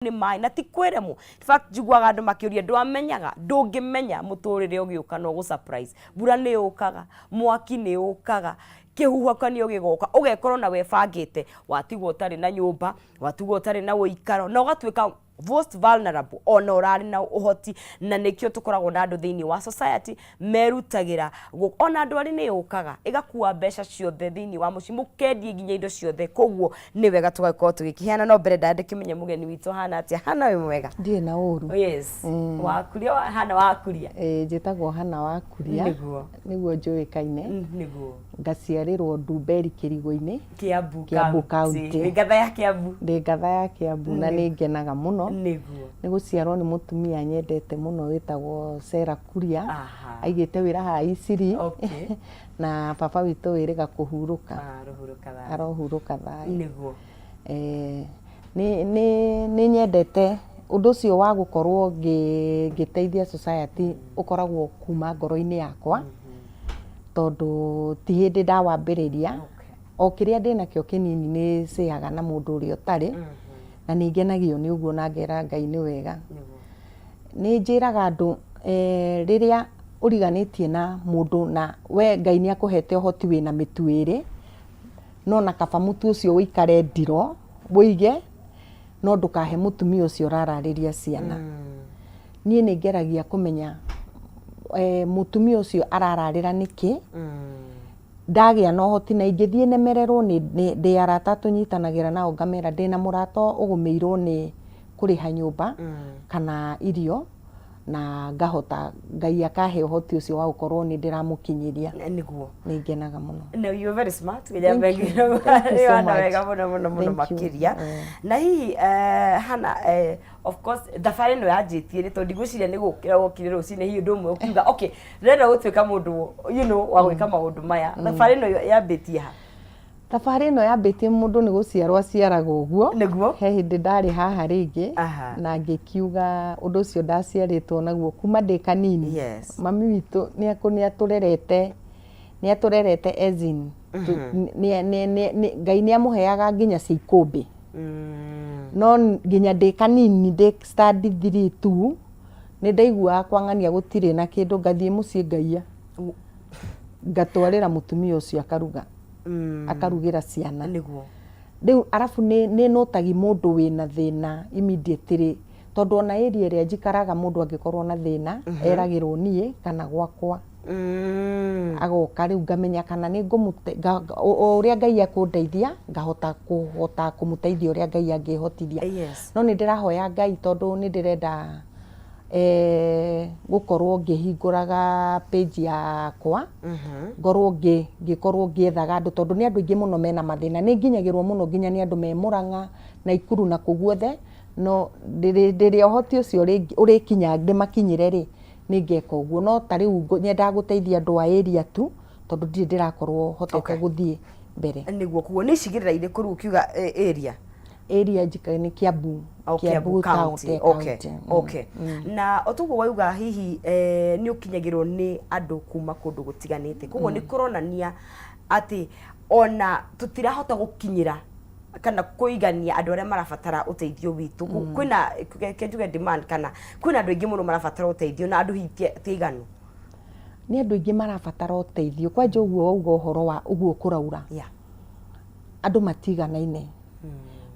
ni mai na ti kweremu. In fact jigwaga andu makiuria ndwamenyaga ndungimenya muturire ugiuka no go surprise bura ni ukaga mwaki ni ukaga kihuhakanio gigoka ugekorwo na webangite watigwo utari na nyumba watigwo utari na uikaro na ugatwika most vulnerable ona urari na uhoti na nikio tukoragwo na andu thiini wa society merutagira ona andu ari ni ukaga igakua mbeca ciothe thiini wa muci mukendie nginya indo ciothe koguo ni wega tugakorwo tugikiheana no mbere ndande kimenye mugeni witu hana atia hana we mwega ndie na uru yes wakuria hana wakuria njitagwo hana wakuria niguo njuikaine niguo ngaciarirwo Ndumberi Kirigo-ini Kiambu County ngatha ya Kiambu ndi ngatha ya Kiambu na ni ngenaga muno niguo ni guciarwo ni mutumia nyendete muno witagwo Sarah Kuria aigite wira ha Isiri na papa witu wiriga kuhuruka arohuruka thayo niguo ni nyendete undu ucio wa gukorwo ngiteithia society ukoragwo kuma ngoro-ini yakwa tondu ti hindi ndawambiriria o kiria ndina kio kinini ni ciaga na mundu uria utari na ningenagio ni uguo na ngera Ngai ni wega ni njiraga andu riria uriganitie na mundu na we Ngai ni akuhete uhoti wina mitu iri no na kaba mutu ucio uikare ndiro buige no ndukahe mutumia ucio rarariria ciana nie ni ngeragia kumenya mutumia ucio arararira niki ndagia no hoti na ingithie nemererwo ni arata tunyitanagira nao ngamera ndina murata ugumirwo ni kuriha nyumba kana irio na ngahota Ngai akahe uhoti ucio wa gukorwo ni ndiramukinyiria niguo ni ngenaga muno no you very smart nginya mbegiro yana wega muno makiria na hihi hana of course thabari no yanjitie ri tondu ngwiciria ni gukira gukire rucine hihi ndu mwe ukiuga okay renda gutwika mundu wa gwika maundu maya thabari no yambitie ha thabari no yambitie mundu ni guciarwa ciaraga uguo niguo he hindi ndari haha ringi na ngikiuga undu ucio ndaciaritwo naguo kuma ndi kanini mami witu ni aturerete ezin Ngai ni amuheaga nginya cia ikumbi no nginya ndi kanini ndi study 3 ni ndaigua kwang'ania gutire na kindu ngathie mucii ngaia ngatwarira mutumia ucio akaruga akarugira ciana niguo riu arafu ni notagi mundu wina thina immediately tondu ona area ria njikaraga mundu angikorwo na thina eragirwo nie kana gwakwa agoka riu ngamenya kana ni uria Ngai akundeithia ngahota kumuteithia uria Ngai angihotithia no ni ndirahoya Ngai tondu ni ndirenda gukorwo ngihinguraga page yakwa ngorwo ngikorwo ngiethaga andu tondu ni andu ingi muno mena mathina ni nginyagirwo muno nginya ni andu me Murang'a na Ikuru na kuguothe no ndiria uhoti ucio urikinya ndimakinyire ri ni ngeka uguo no tariu nyenda guteithia andu a area tu tondu ndirakorwo hotete guthie mbere niguo kuo ni cigirira ire kuru ukiuga area njika ni Kiambu County okay na otugo wauga hihi ni ukinyagirwo ni andu kuma kundu gutiganite koguo ni kuronania ati ona tutirahota gukinyira kana kuigania andu aria marabatara uteithio witu kwina kenjuge demand kana kwina andu ingi muno marabatara uteithio na andu hitiganu ni andu ingi marabatara uteithio kwa joguo wauga uhoro wa uguo kuraura andu matiganaine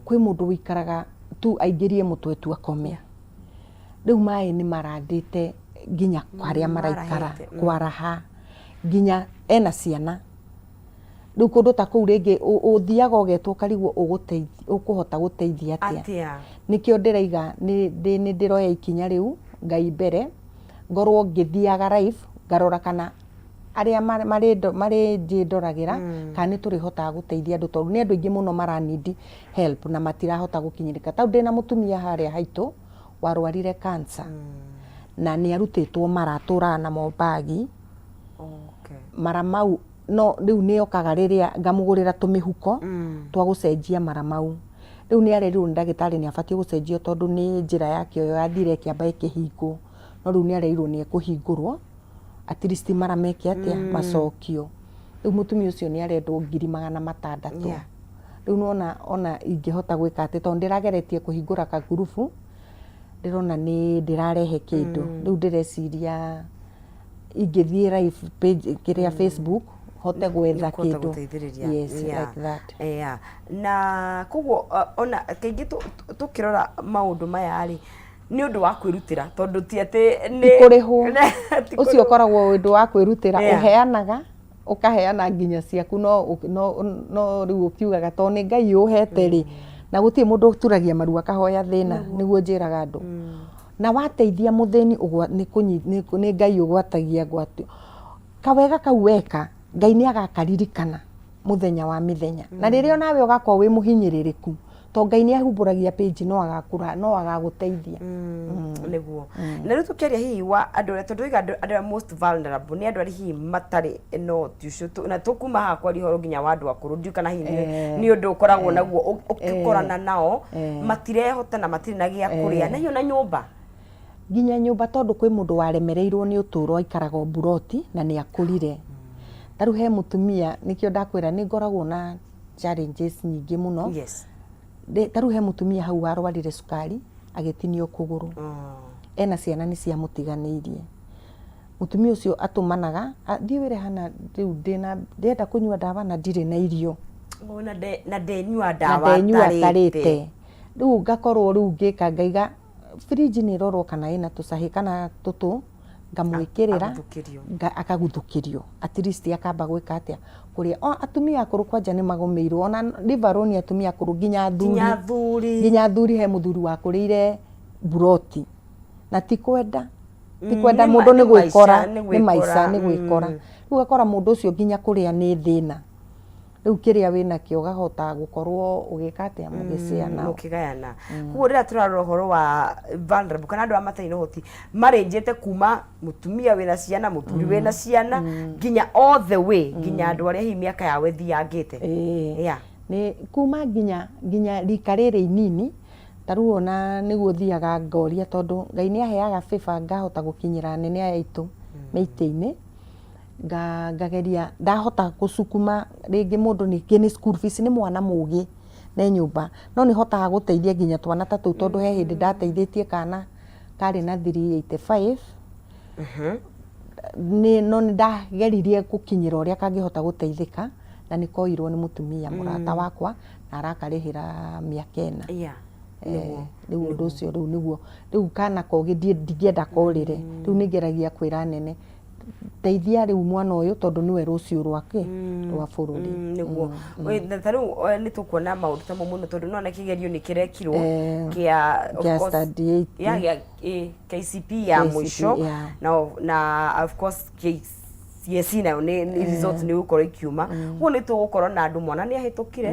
kwi mundu wikaraga tu aingirie mutwe tu akomea riu mai ni marandite nginya kwaria maraikara kwaraha nginya ena ciana riu kundu ta kuu ringi uthiaga ugetwo karigwo ukuhota guteithia atia nikio ndiraiga ni ndiroya ikinya riu Ngai mbere ngorwo ngithiaga live ngarora kana aria mari ndoragira kana ni turihota guteithia andu tondu ni andu ingi muno maranidi help na matirahota gukinyirika tau ndina mutumia haria haitu warwarire cancer na ni arutitwo maratura na mobagi mara mau no riu ni okaga riria ngamugurira tumihuko twa gucenjia mara mau riu ni arerirwo ni ndagitari ni abatie gucenjio tondu ni njira yake yo yathire kiamba ikihingo no riu ni arerirwo ni ekuhingurwo at least mara meke atia macokio riu mutumia ucio ni arendwo 600,000 riu ona ingihota gwika ati to ndirageretie kuhingura ka group ndirona ni ndirarehe kindu riu ndireciria ingithie live page kiria Facebook hote gwetha kindu yes like that na koguo ona kaingi tukirora maundu maya ri ni undu wa kwirutira tondu ti ati ni kurihwo ucio koragwo undu wa kwirutira uheanaga ukaheana nginya ciaku no riu ukiugaga to ni Ngai uhete ri na gutie mundu uturagia maru akahoya thina niguo njiraga andu na wateithia mutheni ni Ngai ugwatagia gwatio kawega kau weka Ngai ni agakaririkana muthenya wa mithenya na riria nawe ugakorwo wi muhinyiririku to Ngai ni ahumburagia page no agakura no agaguteithia niguo na riu tukiaria hihi wa andu tondu andu most vulnerable ni andu ari hihi matari no tiucio na tukuma hakwa rihoro nginya wa andu akuru ndiu kana hihi ni undu ukoragwo naguo ukikorana nao matirehota na matiri na gia kuria na hiyo na nyumba nginya nyumba tondu kwi mundu waremereirwo ni uturo aikaraga buroti na ni akurire taru he mutumia nikio ndakwira ni ngoragwo na challenges nyingi muno yes taru he mutumia hau warwarire sukari agetinio kuguru ena ciana ni cia mutiganirie mutumia ucio atumanaga thiwire hana riu ndenda kunyua dawa na ndire na irio na ndenyua dawa tarite riu ngakorwo riu ngika ngaiga fridge ni rorwo kana ina tusahi kana tutu ngamwikirira akaguthukirio at least akamba gwika atia kuria atumia akuru kwanja ni magomeirwo ona liveroni atumia akuru nginya thuri he muthuri wa kurire buroti na tikwenda mundu ni gwikora ni maica ni gwikora riu gakora mundu ucio nginya kuria ni thina riu kiria wina kio gahota gukorwo ugika atia mugiciana mukigayana kuo rira turarora horo wa vulnerable kana andu amatai no hoti marenjete kuma mutumia wina ciana muthuri wina ciana nginya all the way nginya andu aria hi miaka yawe thiangite ni kuma nginya rika riri inini taru ona niguo thiaga ngoria tondu Ngai ni aheaga favor ngahota gukinyira nene aitu meite-ini ngageria ndahota gucukuma ringi mundu ni school fees ni mwana mugi ne nyumba no ni hotaga guteithia nginya twana tatu tondu he hindi ndateithitie kana kari na 385 ni no ndageririe gukinyira uria kangihota guteithika na ni koirwo ni mutumia murata wakwa na arakarihira miaka ena riu undu ucio riu niguo riu kana kogi ndingienda korire riu ningeragia kwira nene teithia riu mwana uyu tondu niwe rucio rwake rwa bururi niguo taru ni tukuona maundu tamo muno tondu nona kigerio ni kirekirwo kia of course KCP ya mwisho na of course yes na ni results ni ukore kiuma huo ni tugukorwo na andu mwana ni ahitukire